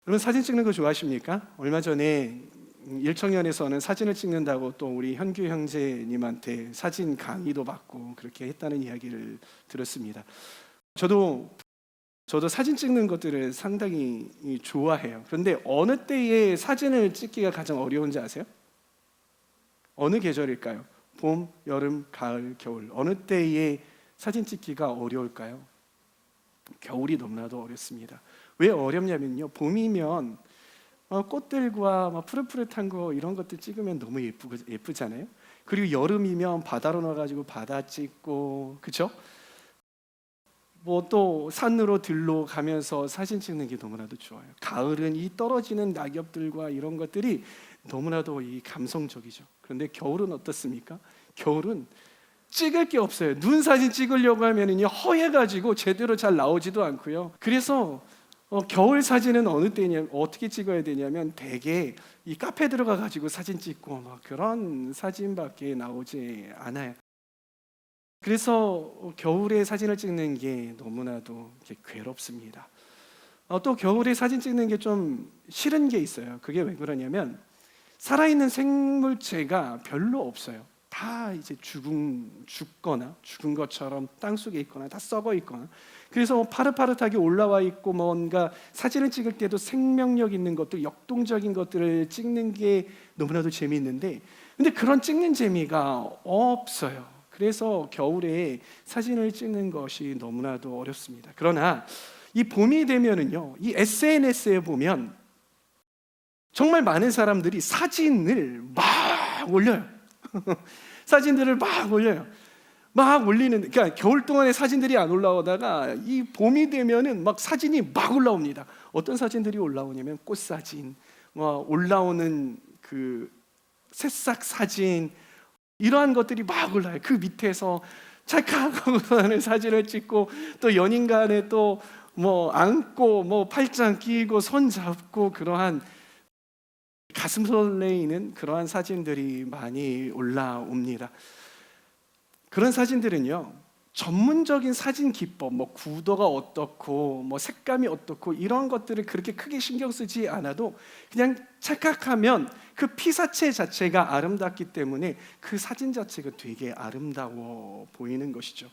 여러분 사진 찍는 거 좋아하십니까? 얼마 전에 일청년에서는 사진을 찍는다고 또 우리 현규 형제님한테 사진 강의도 받고 그렇게 했다는 이야기를 들었습니다. 저도 사진 찍는 것들을 상당히 좋아해요. 그런데 어느 때에 사진을 찍기가 가장 어려운지 아세요? 어느 계절일까요? 봄, 여름, 가을, 겨울. 어느 때에 사진 찍기가 어려울까요? 겨울이 너무나도 어렵습니다. 왜 어렵냐면요, 봄이면 꽃들과 막 푸릇푸릇한 거 이런 것들 찍으면 너무 예쁘잖아요. 그리고 여름이면 바다로 나가지고 바다 찍고, 그렇죠? 뭐 또 산으로 들로 가면서 사진 찍는 게 너무나도 좋아요. 가을은 이 떨어지는 낙엽들과 이런 것들이 너무나도 이 감성적이죠. 그런데 겨울은 어떻습니까? 겨울은 찍을 게 없어요. 눈 사진 찍으려고 하면은요 허해가지고 제대로 잘 나오지도 않고요. 그래서 겨울 사진은 어느 때냐, 어떻게 찍어야 되냐면 대개 이 카페 들어가 가지고 사진 찍고 막 그런 사진밖에 나오지 않아요. 그래서 겨울에 사진을 찍는 게 너무나도 괴롭습니다. 또 겨울에 사진 찍는 게 좀 싫은 게 있어요. 그게 왜 그러냐면 살아있는 생물체가 별로 없어요. 다 이제 죽거나 죽은 것처럼 땅 속에 있거나 다 썩어 있거나, 그래서 파릇파릇하게 올라와 있고 뭔가 사진을 찍을 때도 생명력 있는 것들, 역동적인 것들을 찍는 게 너무나도 재미있는데, 근데 그런 찍는 재미가 없어요. 그래서 겨울에 사진을 찍는 것이 너무나도 어렵습니다. 그러나 이 봄이 되면은요, 이 SNS에 보면 정말 많은 사람들이 사진을 막 올려요. 사진들을 막 올려요. 막 올리는, 그러니까 겨울 동안에 사진들이 안 올라오다가 이 봄이 되면은 막 사진이 막 올라옵니다. 어떤 사진들이 올라오냐면 꽃사진, 올라오는 그 새싹 사진, 이러한 것들이 막 올라요. 그 밑에서 찰칵하고 하는 사진을 찍고, 또 연인 간에 또 뭐 안고 뭐 팔짱 끼고 손 잡고 그러한 가슴 설레이는 그러한 사진들이 많이 올라옵니다. 그런 사진들은요, 전문적인 사진 기법, 뭐 구도가 어떻고 뭐 색감이 어떻고 이런 것들을 그렇게 크게 신경 쓰지 않아도 그냥 찰칵하면 그 피사체 자체가 아름답기 때문에 그 사진 자체가 되게 아름다워 보이는 것이죠.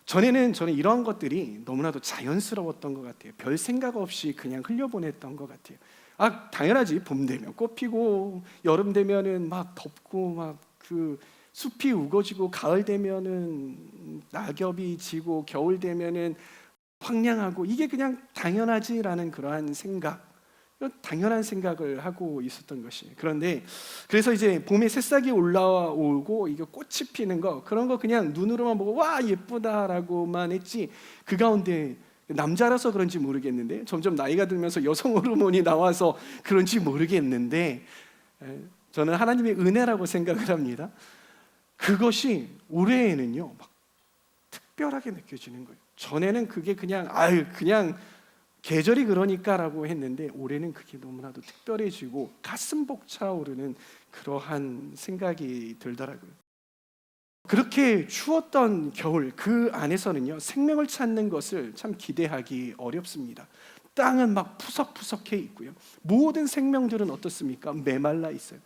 전에는 저는 이런 것들이 너무나도 자연스러웠던 것 같아요. 별 생각 없이 그냥 흘려보냈던 것 같아요. 당연하지. 봄 되면 꽃 피고, 여름 되면은 막 덥고 막 그 숲이 우거지고, 가을 되면은 낙엽이 지고, 겨울 되면은 황량하고, 이게 그냥 당연하지라는 그러한 생각, 당연한 생각을 하고 있었던 것이에요. 그런데 그래서 이제 봄에 새싹이 올라오고 이게 꽃이 피는 거, 그런 거 그냥 눈으로만 보고 와 예쁘다라고만 했지, 그 가운데 남자라서 그런지 모르겠는데, 점점 나이가 들면서 여성 호르몬이 나와서 그런지 모르겠는데, 저는 하나님의 은혜라고 생각을 합니다. 그것이 올해에는요 막 특별하게 느껴지는 거예요. 전에는 그게 그냥 계절이 그러니까라고 했는데, 올해는 그게 너무나도 특별해지고 가슴 벅차오르는 그러한 생각이 들더라고요. 그렇게 추웠던 겨울, 그 안에서는요 생명을 찾는 것을 참 기대하기 어렵습니다. 땅은 막 푸석푸석해 있고요, 모든 생명들은 어떻습니까? 메말라 있어요.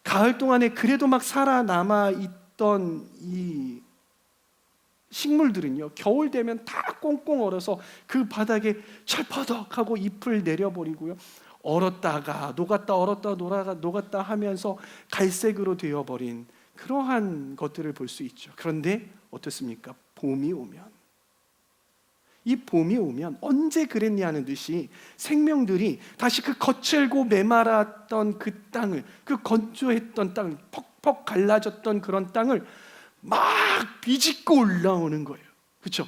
가을 동안에 그래도 막 살아남아 있던 이 식물들은요 겨울 되면 다 꽁꽁 얼어서 그 바닥에 철퍼덕하고 잎을 내려버리고요, 얼었다가 녹았다, 얼었다 녹았다 하면서 갈색으로 되어버린 그러한 것들을 볼 수 있죠. 그런데 어떻습니까? 봄이 오면 언제 그랬냐는 듯이 생명들이 다시 그 거칠고 메말았던 그 땅을, 그 건조했던 땅을, 퍽퍽 갈라졌던 그런 땅을 막 비집고 올라오는 거예요. 그렇죠?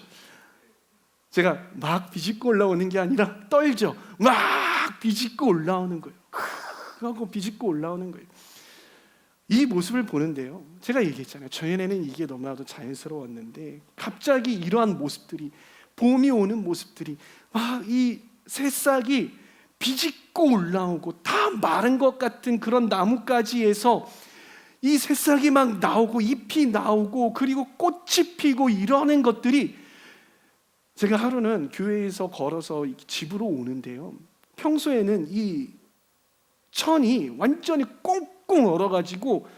제가 막 비집고 올라오는 게 아니라 떨죠. 막 비집고 올라오는 거예요. 하고 비집고 올라오는 거예요. 이 모습을 보는데요, 제가 얘기했잖아요. 저에게는 이게 너무나도 자연스러웠는데, 갑자기 이러한 모습들이, 봄이 오는 모습들이, 이 새싹이 비집고 올라오고 다 마른 것 같은 그런 나뭇가지에서 이 새싹이 막 나오고 잎이 나오고 그리고 꽃이 피고 이러는 것들이, 제가 하루는 교회에서 걸어서 집으로 오는데요, 평소에는 이 천이 완전히 꽁꽁 얼어가지고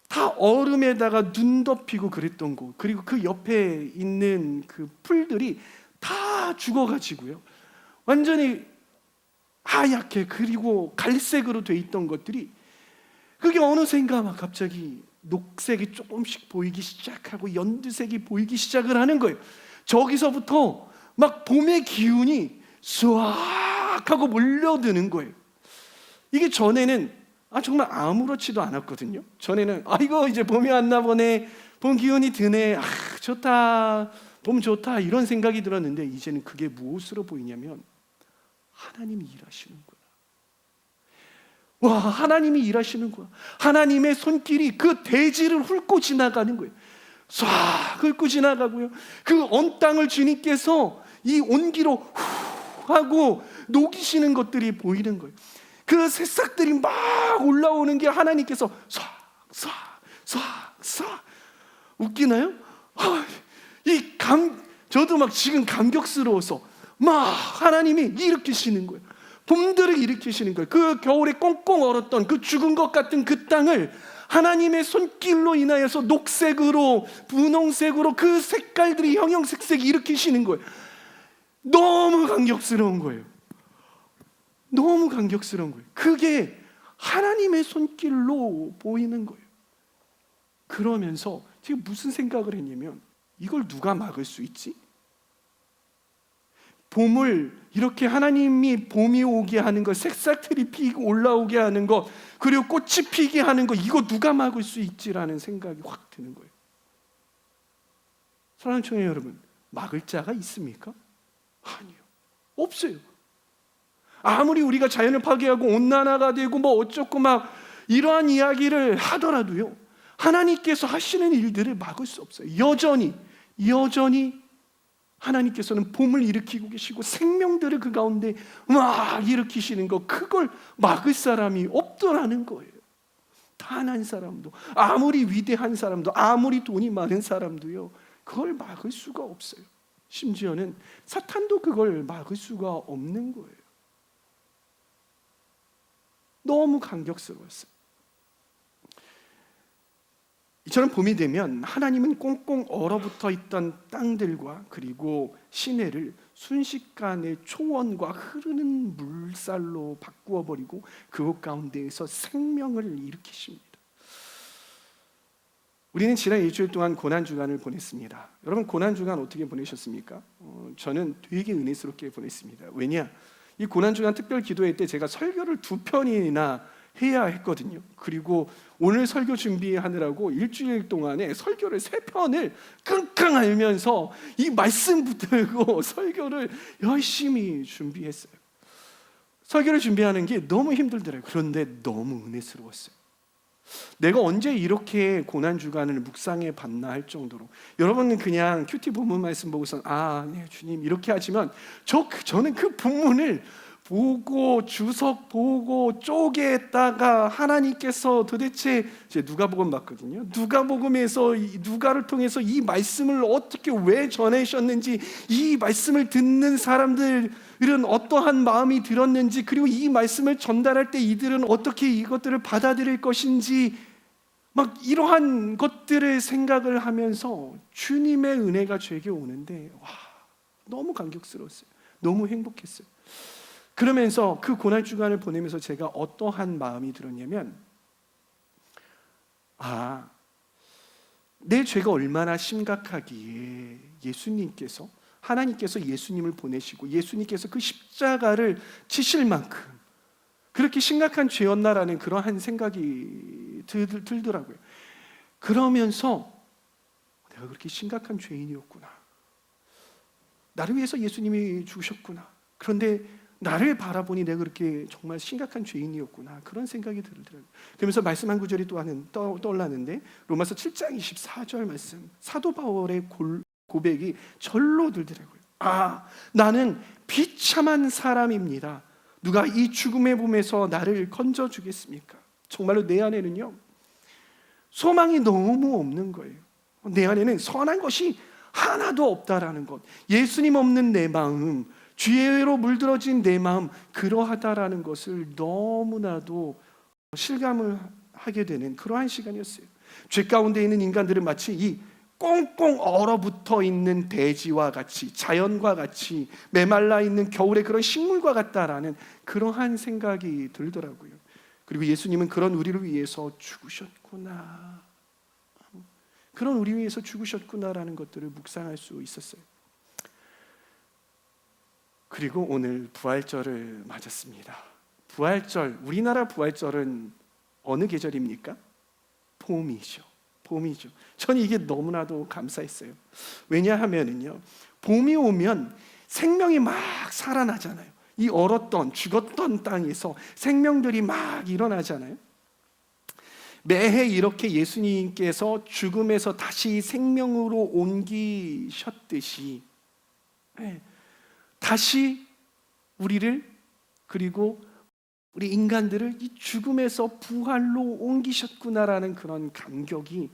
다 얼음에다가 눈 덮이고 그랬던 곳, 그리고 그 옆에 있는 그 풀들이 다 죽어가지고요, 완전히 하얗게 그리고 갈색으로 돼 있던 것들이 그게 어느샌가 막 갑자기 녹색이 조금씩 보이기 시작하고 연두색이 보이기 시작을 하는 거예요. 저기서부터 막 봄의 기운이 स्वा악 하고 몰려드는 거예요. 이게 전에는 정말 아무렇지도 않았거든요. 전에는 이거 이제 봄이 왔나 보네, 봄 기운이 드네, 좋다, 봄 좋다, 이런 생각이 들었는데 이제는 그게 무엇으로 보이냐면 하나님이 일하시는구나. 와, 하나님이 일하시는구나. 하나님의 손길이 그 대지를 훑고 지나가는 거예요. 쏴 훑고 지나가고요, 그 언 땅을 주님께서 이 온기로 후 하고 녹이시는 것들이 보이는 거예요. 그 새싹들이 막 올라오는 게 하나님께서 쏴 웃기나요? 저도 막 지금 감격스러워서 막 하나님이 일으키시는 거예요. 봄들을 일으키시는 거예요. 그 겨울에 꽁꽁 얼었던 그 죽은 것 같은 그 땅을 하나님의 손길로 인하여서 녹색으로, 분홍색으로 그 색깔들이 형형색색 일으키시는 거예요. 너무 감격스러운 거예요. 너무 감격스러운 거예요. 그게 하나님의 손길로 보이는 거예요. 그러면서 제가 무슨 생각을 했냐면, 이걸 누가 막을 수 있지? 봄을 이렇게 하나님이 봄이 오게 하는 것, 새싹들이 피고 올라오게 하는 것, 그리고 꽃이 피게 하는 것, 이거 누가 막을 수 있지라는 생각이 확 드는 거예요. 사랑하는 청년 여러분, 막을 자가 있습니까? 아니요, 없어요. 아무리 우리가 자연을 파괴하고 온난화가 되고 뭐 어쩌고 막 이러한 이야기를 하더라도요, 하나님께서 하시는 일들을 막을 수 없어요. 여전히 하나님께서는 봄을 일으키고 계시고 생명들을 그 가운데 막 일으키시는 거, 그걸 막을 사람이 없더라는 거예요. 단 한 사람도, 아무리 위대한 사람도, 아무리 돈이 많은 사람도요, 그걸 막을 수가 없어요. 심지어는 사탄도 그걸 막을 수가 없는 거예요. 너무 감격스러웠어요. 이처럼 봄이 되면 하나님은 꽁꽁 얼어붙어 있던 땅들과 그리고 시내를 순식간에 초원과 흐르는 물살로 바꾸어 버리고 그곳 가운데에서 생명을 일으키십니다. 우리는 지난 일주일 동안 고난주간을 보냈습니다. 여러분, 고난주간 어떻게 보내셨습니까? 저는 되게 은혜스럽게 보냈습니다. 왜냐? 이 고난주간 특별 기도회 때 제가 설교를 2편이나 해야 했거든요. 그리고 오늘 설교 준비하느라고 일주일 동안에 설교를 3편을 끙끙 앓면서 이 말씀 붙들고 설교를 열심히 준비했어요. 설교를 준비하는 게 너무 힘들더라고요. 그런데 너무 은혜스러웠어요. 내가 언제 이렇게 고난주간을 묵상해 봤나 할 정도로, 여러분은 그냥 큐티 본문 말씀 보고서 네 주님 이렇게 하지만 저는 그 본문을 보고 주석 보고 쪼개다가 하나님께서 도대체, 제 누가복음 봤거든요. 누가복음에서 누가를 통해서 이 말씀을 어떻게 왜 전하셨는지, 이 말씀을 듣는 사람들은 어떠한 마음이 들었는지, 그리고 이 말씀을 전달할 때 이들은 어떻게 이것들을 받아들일 것인지, 막 이러한 것들을 생각을 하면서 주님의 은혜가 저에게 오는데 너무 감격스러웠어요. 너무 행복했어요. 그러면서 그 고난주간을 보내면서 제가 어떠한 마음이 들었냐면, 내 죄가 얼마나 심각하기에 하나님께서 예수님을 보내시고 예수님께서 그 십자가를 지실 만큼 그렇게 심각한 죄였나라는 그러한 생각이 들더라고요. 그러면서 내가 그렇게 심각한 죄인이었구나, 나를 위해서 예수님이 죽으셨구나, 그런데 나를 바라보니 내가 그렇게 정말 심각한 죄인이었구나, 그런 생각이 들더라고요. 그러면서 말씀 한 구절이 떠올랐는데, 로마서 7장 24절 말씀, 사도 바울의 고백이 절로 들더라고요. 나는 비참한 사람입니다. 누가 이 죽음의 몸에서 나를 건져주겠습니까? 정말로 내 안에는요, 소망이 너무 없는 거예요. 내 안에는 선한 것이 하나도 없다라는 것, 예수님 없는 내 마음, 죄로 물들어진 내 마음 그러하다라는 것을 너무나도 실감을 하게 되는 그러한 시간이었어요. 죄 가운데 있는 인간들은 마치 이 꽁꽁 얼어붙어 있는 대지와 같이, 자연과 같이 메말라 있는 겨울의 그런 식물과 같다라는 그러한 생각이 들더라고요. 그리고 예수님은 그런 우리를 위해서 죽으셨구나, 그런 우리 위해서 죽으셨구나라는 것들을 묵상할 수 있었어요. 그리고 오늘 부활절을 맞았습니다. 부활절, 우리나라 부활절은 어느 계절입니까? 봄이죠. 봄이죠. 저는 이게 너무나도 감사했어요. 왜냐하면은요, 봄이 오면 생명이 막 살아나잖아요. 이 얼었던, 죽었던 땅에서 생명들이 막 일어나잖아요. 매해 이렇게 예수님께서 죽음에서 다시 생명으로 옮기셨듯이 다시 우리를, 그리고 우리 인간들을 이 죽음에서 부활로 옮기셨구나라는 그런 감격이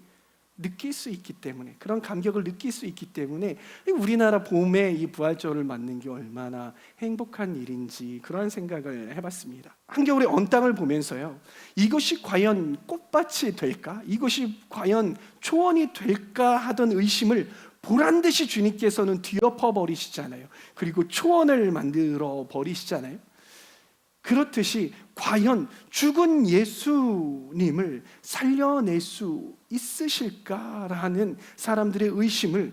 느낄 수 있기 때문에, 그런 감격을 느낄 수 있기 때문에 우리나라 봄에 이 부활절을 맞는 게 얼마나 행복한 일인지 그런 생각을 해봤습니다. 한겨울의 언 땅을 보면서요, 이것이 과연 꽃밭이 될까? 이것이 과연 초원이 될까? 하던 의심을 보란듯이 주님께서는 뒤엎어 버리시잖아요. 그리고 초원을 만들어 버리시잖아요. 그렇듯이 과연 죽은 예수님을 살려낼 수 있으실까라는 사람들의 의심을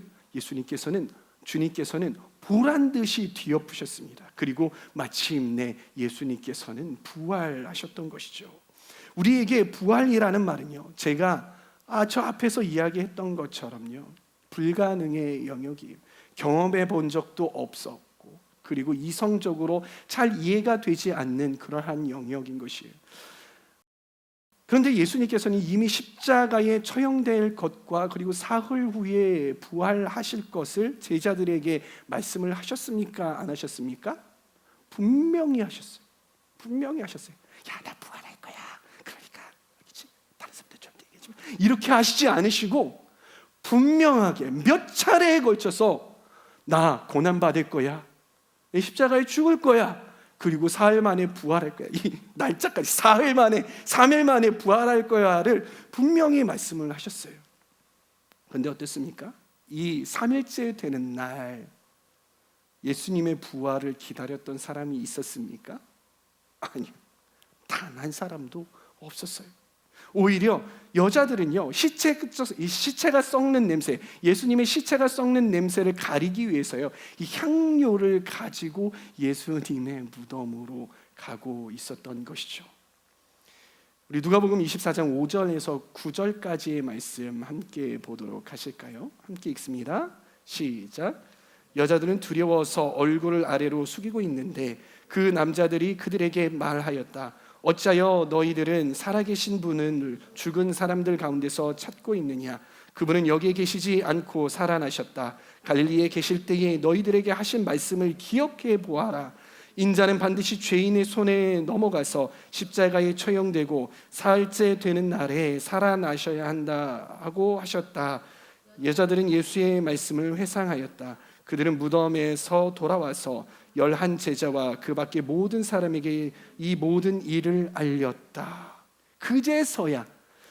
주님께서는 보란듯이 뒤엎으셨습니다. 그리고 마침내 예수님께서는 부활하셨던 것이죠. 우리에게 부활이라는 말은요, 제가 저 앞에서 이야기했던 것처럼요, 불가능의 영역이에요. 경험해 본 적도 없었고, 그리고 이성적으로 잘 이해가 되지 않는 그러한 영역인 것이에요. 그런데 예수님께서는 이미 십자가에 처형될 것과 그리고 사흘 후에 부활하실 것을 제자들에게 말씀을 하셨습니까? 안 하셨습니까? 분명히 하셨어요. 분명히 하셨어요. 야, 나 부활할 거야. 그러니까 다른 사람들 좀 얘기하지만 이렇게 하시지 않으시고 분명하게 몇 차례에 걸쳐서 나 고난받을 거야, 십자가에 죽을 거야, 그리고 사흘 만에 부활할 거야, 이 날짜까지 사흘 만에, 3일 만에 부활할 거야를 분명히 말씀을 하셨어요. 그런데 어땠습니까? 이 3일째 되는 날 예수님의 부활을 기다렸던 사람이 있었습니까? 아니요, 단 한 사람도 없었어요. 오히려 여자들은요, 시체가 썩는 냄새, 예수님의 시체가 썩는 냄새를 가리기 위해서요, 이 향료를 가지고 예수님의 무덤으로 가고 있었던 것이죠. 우리 누가복음 24장 5절에서 9절까지의 말씀 함께 보도록 하실까요? 함께 읽습니다. 시작. 여자들은 두려워서 얼굴을 아래로 숙이고 있는데 그 남자들이 그들에게 말하였다. 어찌하여 너희들은 살아계신 분을 죽은 사람들 가운데서 찾고 있느냐? 그분은 여기에 계시지 않고 살아나셨다. 갈릴리에 계실 때에 너희들에게 하신 말씀을 기억해 보아라. 인자는 반드시 죄인의 손에 넘어가서 십자가에 처형되고 사흘째 되는 날에 살아나셔야 한다 하고 하셨다. 여자들은 예수의 말씀을 회상하였다. 그들은 무덤에서 돌아와서 11 제자와 그 밖에 모든 사람에게 이 모든 일을 알렸다. 그제서야,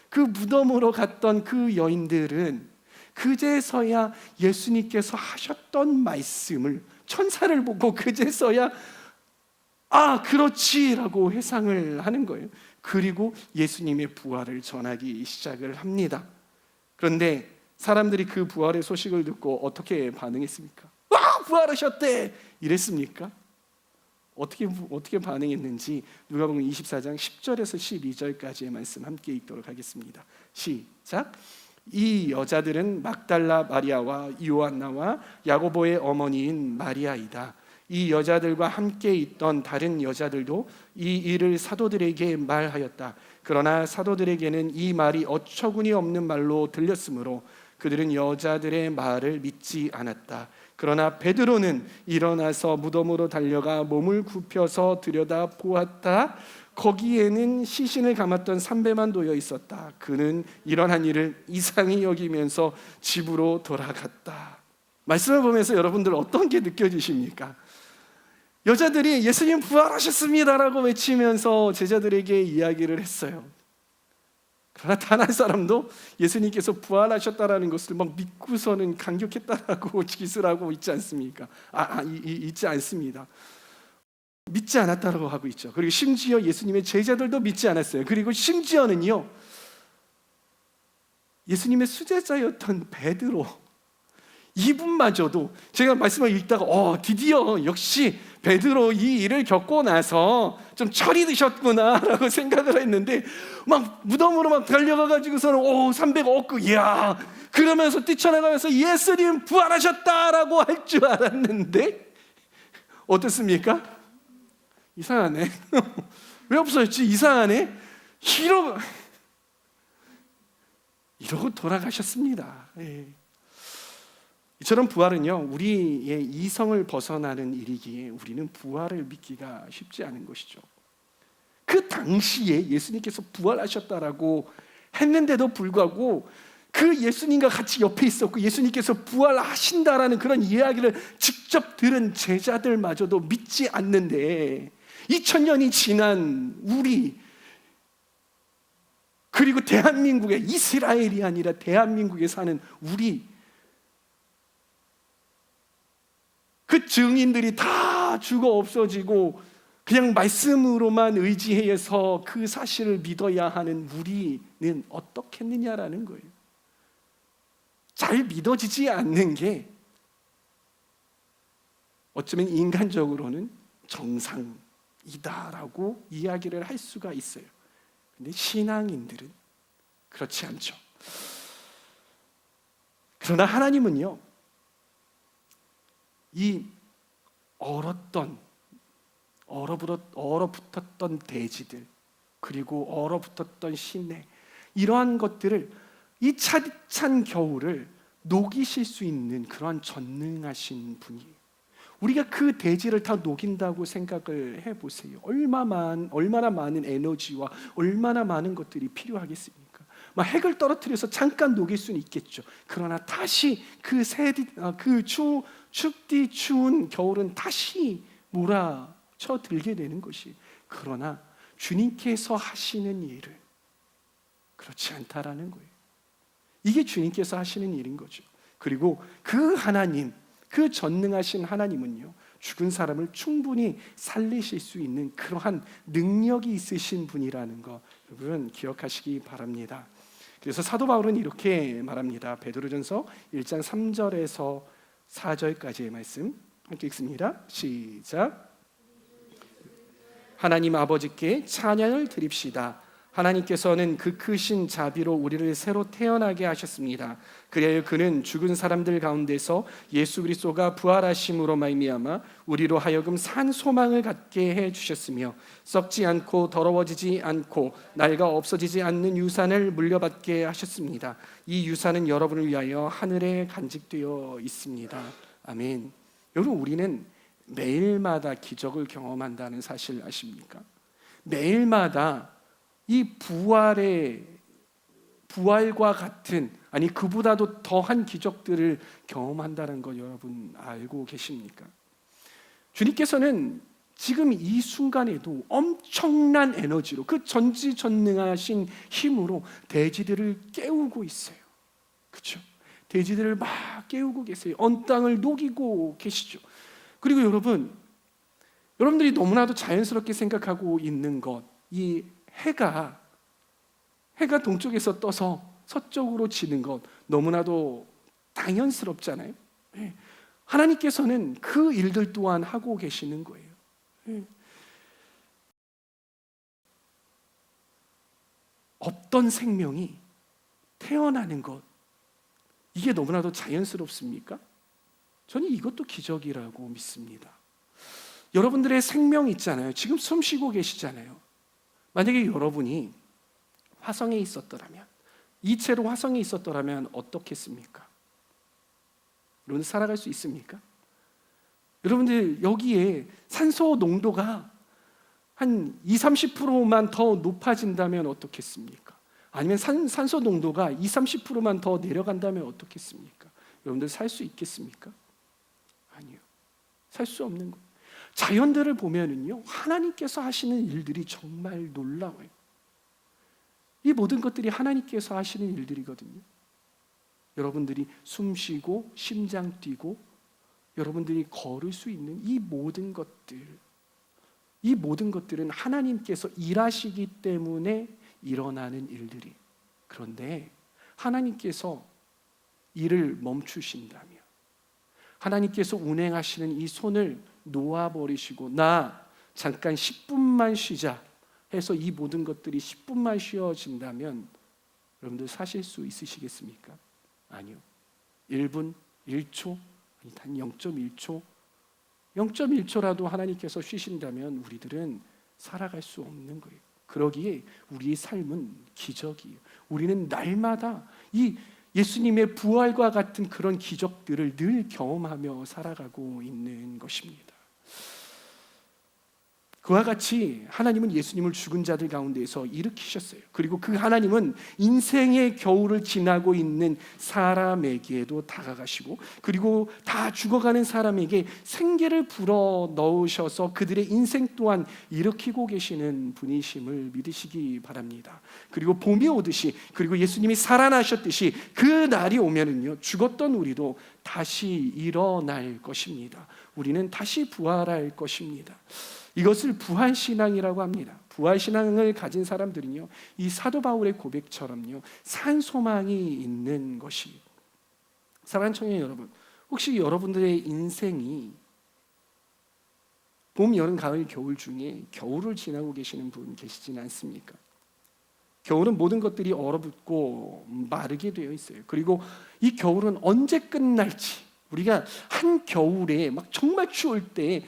그 무덤으로 갔던 그 여인들은 그제서야 예수님께서 하셨던 말씀을, 천사를 보고 그제서야 그렇지라고 회상을 하는 거예요. 그리고 예수님의 부활을 전하기 시작을 합니다. 그런데 사람들이 그 부활의 소식을 듣고 어떻게 반응했습니까? 부활하셨대! 이랬습니까? 어떻게 반응했는지 누가복음 24장 10절에서 12절까지의 말씀 함께 읽도록 하겠습니다. 시작. 이 여자들은 막달라 마리아와 요한나와 야고보의 어머니인 마리아이다. 이 여자들과 함께 있던 다른 여자들도 이 일을 사도들에게 말하였다. 그러나 사도들에게는 이 말이 어처구니 없는 말로 들렸으므로 그들은 여자들의 말을 믿지 않았다. 그러나 베드로는 일어나서 무덤으로 달려가 몸을 굽혀서 들여다 보았다. 거기에는 시신을 감았던 삼배만 놓여 있었다. 그는 일어난 일을 이상히 여기면서 집으로 돌아갔다. 말씀을 보면서 여러분들 어떤 게 느껴지십니까? 여자들이 예수님 부활하셨습니다라고 외치면서 제자들에게 이야기를 했어요. 그러나 단 한 사람도 예수님께서 부활하셨다라는 것을 막 믿고서는 감격했다라고 기술하고 있지 않습니까? 있지 않습니다. 믿지 않았다라고 하고 있죠. 그리고 심지어 예수님의 제자들도 믿지 않았어요. 그리고 심지어는요, 예수님의 수제자였던 베드로, 이분마저도 제가 말씀을 읽다가 드디어 역시 베드로 이 일을 겪고 나서 좀 철이 드셨구나라고 생각을 했는데, 막 무덤으로 막 달려가가지고서는 300 얻고 이야 그러면서 뛰쳐나가면서 예수님 부활하셨다라고 할 줄 알았는데 어떻습니까? 이상하네. 왜 없어졌지? 이상하네. 이러고 돌아가셨습니다. 예. 이처럼 부활은요, 우리의 이성을 벗어나는 일이기에 우리는 부활을 믿기가 쉽지 않은 것이죠. 그 당시에 예수님께서 부활하셨다라고 했는데도 불구하고 그 예수님과 같이 옆에 있었고 예수님께서 부활하신다라는 그런 이야기를 직접 들은 제자들마저도 믿지 않는데, 2000년이 지난 우리, 그리고 대한민국의, 이스라엘이 아니라 대한민국에 사는 우리, 그 증인들이 다 죽어 없어지고 그냥 말씀으로만 의지해서 그 사실을 믿어야 하는 우리는 어떻겠느냐라는 거예요. 잘 믿어지지 않는 게 어쩌면 인간적으로는 정상이다라고 이야기를 할 수가 있어요. 근데 신앙인들은 그렇지 않죠. 그러나 하나님은요, 이 얼어붙었던 대지들, 그리고 얼어붙었던 시내, 이러한 것들을, 이 차디찬 겨울을 녹이실 수 있는 그러한 전능하신 분이에요. 우리가 그 대지를 다 녹인다고 생각을 해보세요. 얼마나 많은 에너지와 얼마나 많은 것들이 필요하겠습니까? 막 핵을 떨어뜨려서 잠깐 녹일 수는 있겠죠. 그러나 다시 춥디 추운 겨울은 다시 몰아쳐 들게 되는 것이, 그러나 주님께서 하시는 일을 그렇지 않다라는 거예요. 이게 주님께서 하시는 일인 거죠. 그리고 그 하나님, 그 전능하신 하나님은요, 죽은 사람을 충분히 살리실 수 있는 그러한 능력이 있으신 분이라는 거 여러분 기억하시기 바랍니다. 그래서 사도 바울은 이렇게 말합니다. 베드로전서 1장 3절에서 4절까지의 말씀 함께 읽습니다. 시작. 하나님 아버지께 찬양을 드립시다. 하나님께서는 그 크신 자비로 우리를 새로 태어나게 하셨습니다. 그리하여 그는 죽은 사람들 가운데서 예수 그리스도가 부활하심으로 말미암아 우리로 하여금 산 소망을 갖게 해 주셨으며, 썩지 않고 더러워지지 않고 낡아 없어지지 않는 유산을 물려받게 하셨습니다. 이 유산은 여러분을 위하여 하늘에 간직되어 있습니다. 아멘. 여러분, 우리는 매일마다 기적을 경험한다는 사실 아십니까? 매일마다 이 부활과 같은, 아니 그보다도 더한 기적들을 경험한다는 거 여러분 알고 계십니까? 주님께서는 지금 이 순간에도 엄청난 에너지로, 그 전지전능하신 힘으로 대지들을 깨우고 있어요. 그렇죠? 대지들을 막 깨우고 계세요. 언 땅을 녹이고 계시죠. 그리고 여러분들이 너무나도 자연스럽게 생각하고 있는 것, 이 해가 동쪽에서 떠서 서쪽으로 지는 것 너무나도 당연스럽잖아요. 하나님께서는 그 일들 또한 하고 계시는 거예요. 없던 생명이 태어나는 것, 이게 너무나도 자연스럽습니까? 저는 이것도 기적이라고 믿습니다. 여러분들의 생명 있잖아요. 지금 숨 쉬고 계시잖아요. 만약에 여러분이 화성에 있었더라면, 이체로 화성에 있었더라면 어떻겠습니까? 여러분 살아갈 수 있습니까? 여러분들 여기에 산소 농도가 한 20-30%만 더 높아진다면 어떻겠습니까? 아니면 산소 농도가 20-30%만 더 내려간다면 어떻겠습니까? 여러분들 살 수 있겠습니까? 아니요. 살 수 없는 거예요. 자연들을 보면은요, 하나님께서 하시는 일들이 정말 놀라워요. 이 모든 것들이 하나님께서 하시는 일들이거든요. 여러분들이 숨 쉬고 심장 뛰고 여러분들이 걸을 수 있는 이 모든 것들은 하나님께서 일하시기 때문에 일어나는 일들이. 그런데 하나님께서 일을 멈추신다면, 하나님께서 운행하시는 이 손을 놓아버리시고 나 잠깐 10분만 쉬자 해서 이 모든 것들이 10분만 쉬어진다면 여러분들 사실 수 있으시겠습니까? 아니요. 1분, 1초, 아니 단 0.1초, 0.1초라도 하나님께서 쉬신다면 우리들은 살아갈 수 없는 거예요. 그러기에 우리의 삶은 기적이에요. 우리는 날마다 이 예수님의 부활과 같은 그런 기적들을 늘 경험하며 살아가고 있는 것입니다. 그와 같이 하나님은 예수님을 죽은 자들 가운데에서 일으키셨어요. 그리고 그 하나님은 인생의 겨울을 지나고 있는 사람에게도 다가가시고, 그리고 다 죽어가는 사람에게 생기를 불어 넣으셔서 그들의 인생 또한 일으키고 계시는 분이심을 믿으시기 바랍니다. 그리고 봄이 오듯이, 그리고 예수님이 살아나셨듯이 그 날이 오면은요, 죽었던 우리도 다시 일어날 것입니다. 우리는 다시 부활할 것입니다. 이것을 부활신앙이라고 합니다. 부활신앙을 가진 사람들은요, 이 사도 바울의 고백처럼요, 산소망이 있는 것이. 사랑하는 청년 여러분, 혹시 여러분들의 인생이 봄, 여름, 가을, 겨울 중에 겨울을 지나고 계시는 분 계시지는 않습니까? 겨울은 모든 것들이 얼어붙고 마르게 되어 있어요. 그리고 이 겨울은 언제 끝날지, 우리가 한 겨울에 막 정말 추울 때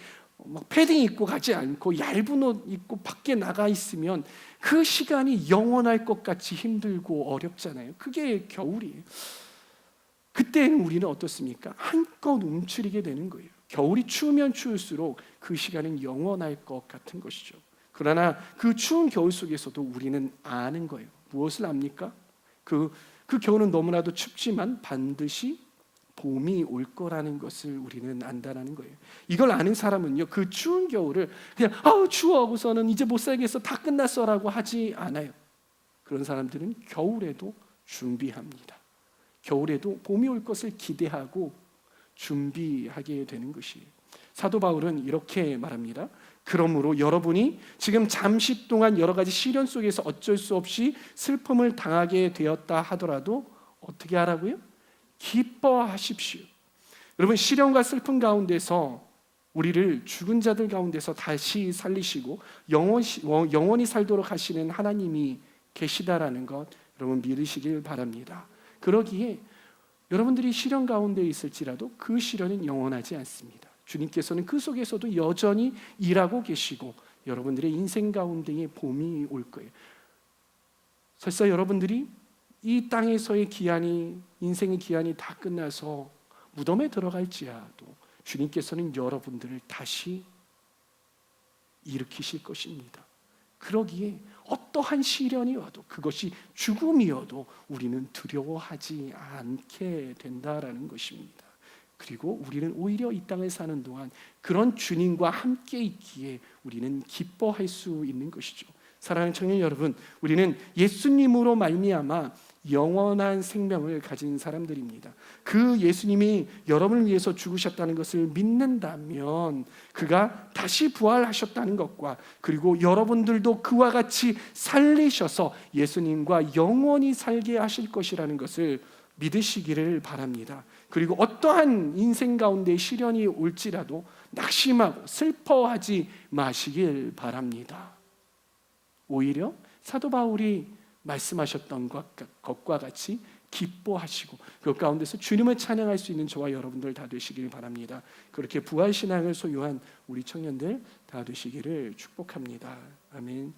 막 패딩 입고 가지 않고 얇은 옷 입고 밖에 나가 있으면 그 시간이 영원할 것 같이 힘들고 어렵잖아요. 그게 겨울이에요. 그때는 우리는 어떻습니까? 한껏 움츠리게 되는 거예요. 겨울이 추우면 추울수록 그 시간은 영원할 것 같은 것이죠. 그러나 그 추운 겨울 속에서도 우리는 아는 거예요. 무엇을 압니까? 그 겨울은 너무나도 춥지만 반드시 봄이 올 거라는 것을 우리는 안다라는 거예요. 이걸 아는 사람은요, 그 추운 겨울을 그냥 추워 하고서는 이제 못 살겠어, 다 끝났어라고 하지 않아요. 그런 사람들은 겨울에도 준비합니다. 겨울에도 봄이 올 것을 기대하고 준비하게 되는 것이에요. 사도 바울은 이렇게 말합니다. 그러므로 여러분이 지금 잠시 동안 여러 가지 시련 속에서 어쩔 수 없이 슬픔을 당하게 되었다 하더라도 어떻게 하라고요? 기뻐하십시오. 여러분, 시련과 슬픔 가운데서 우리를 죽은 자들 가운데서 다시 살리시고 영원히 살도록 하시는 하나님이 계시다라는 것 여러분 믿으시길 바랍니다. 그러기에 여러분들이 시련 가운데 있을지라도 그 시련은 영원하지 않습니다. 주님께서는 그 속에서도 여전히 일하고 계시고 여러분들의 인생 가운데에 봄이 올 거예요. 설사 여러분들이 이 땅에서의 기한이, 인생의 기한이 다 끝나서 무덤에 들어갈지라도 주님께서는 여러분들을 다시 일으키실 것입니다. 그러기에 어떠한 시련이 와도, 그것이 죽음이어도 우리는 두려워하지 않게 된다라는 것입니다. 그리고 우리는 오히려 이 땅을 사는 동안 그런 주님과 함께 있기에 우리는 기뻐할 수 있는 것이죠. 사랑하는 청년 여러분, 우리는 예수님으로 말미암아 영원한 생명을 가진 사람들입니다. 그 예수님이 여러분을 위해서 죽으셨다는 것을 믿는다면 그가 다시 부활하셨다는 것과, 그리고 여러분들도 그와 같이 살리셔서 예수님과 영원히 살게 하실 것이라는 것을 믿으시기를 바랍니다. 그리고 어떠한 인생 가운데 시련이 올지라도 낙심하고 슬퍼하지 마시길 바랍니다. 오히려 사도 바울이 말씀하셨던 것과 같이 기뻐하시고 그 가운데서 주님을 찬양할 수 있는 저와 여러분들 다 되시길 바랍니다. 그렇게 부활신앙을 소유한 우리 청년들 다 되시기를 축복합니다. 아멘.